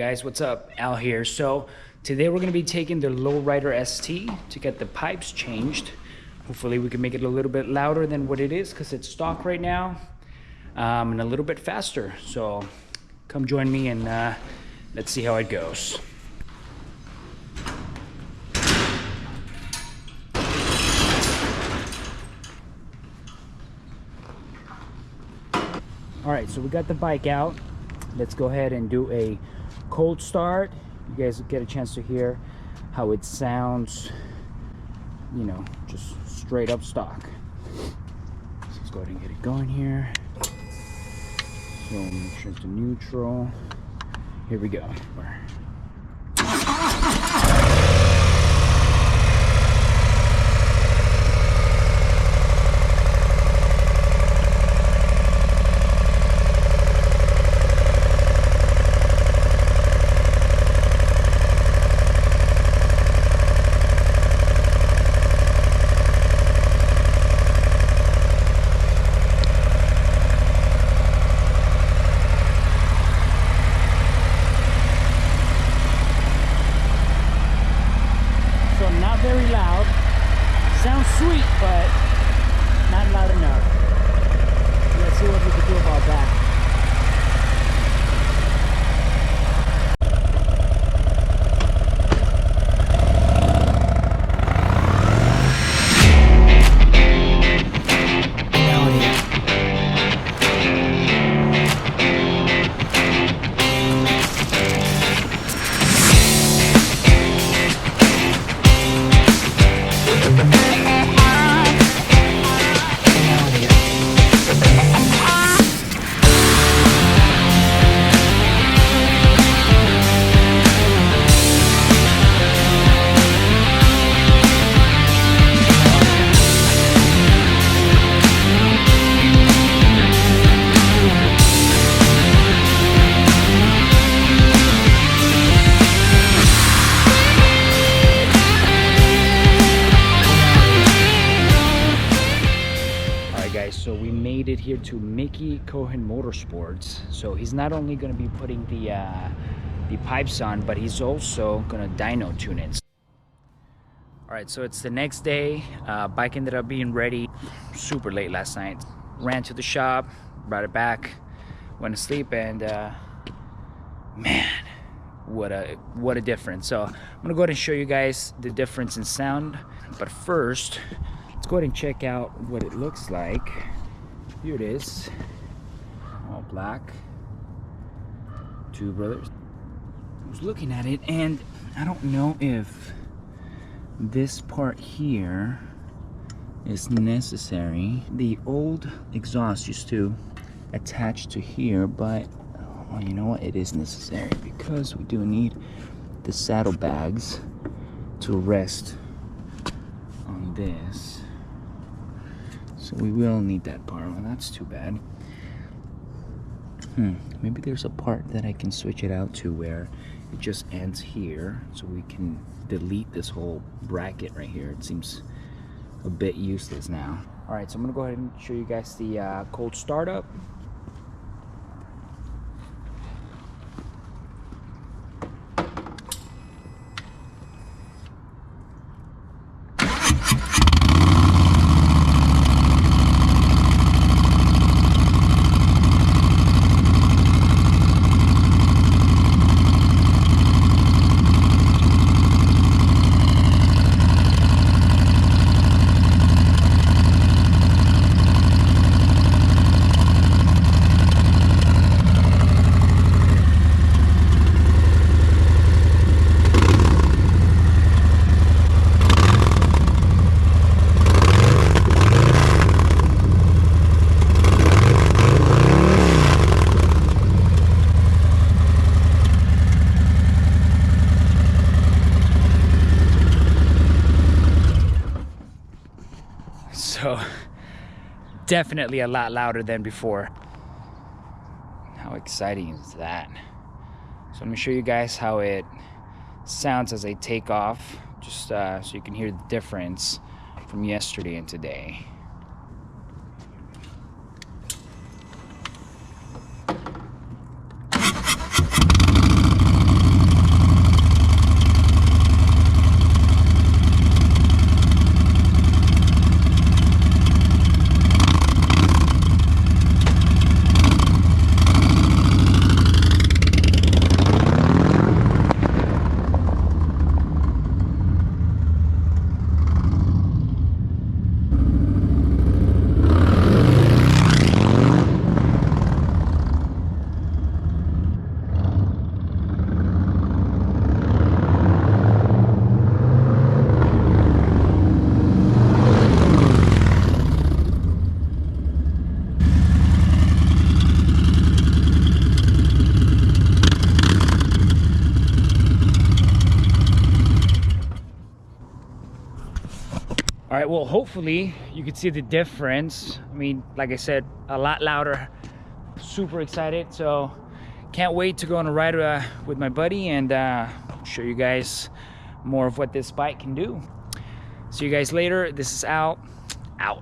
guys, what's up? Al here. So today we're going to be taking the Lowrider ST to get the pipes changed. Hopefully we can make it a little bit louder than what it is because it's stock right now, and a little bit faster. So come join me and let's see how it goes. All right, so we got the bike out. Let's go ahead and do a cold start. You guys get a chance to hear how it sounds, you know, just straight up stock. So let's go ahead and get it going here. So make sure it's the neutral. Here we go. Very loud, sounds sweet, but not loud enough. Let's see what we can do about that. So we made it here to Mickey Cohen Motorsports. So he's not only going to be putting the pipes on, but he's also going to dyno tune it. All right, so it's the next day. Bike ended up being ready super late last night. Ran to the shop, brought it back, went to sleep, and man, what a difference. So I'm gonna go ahead and show you guys the difference in sound, but first let's go ahead and check out what it looks like. Here it is, all black. Two brothers. I was looking at it and I don't know if this part here is necessary. The old exhaust used to attach to here, but well, you know what, it is necessary because we do need the saddlebags to rest on this. So we will need that part. Well, that's too bad. Maybe there's a part that I can switch it out to where it just ends here, so we can delete this whole bracket right here. It seems a bit useless now. All right, so I'm gonna go ahead and show you guys the cold startup. So definitely a lot louder than before. How exciting is that? So let me show you guys how it sounds as I take off, just so you can hear the difference from yesterday and today. All right, well, hopefully you can see the difference. I mean, like I said, a lot louder. Super excited, so can't wait to go on a ride with my buddy and show you guys more of what this bike can do. See you guys later. This is Al, out.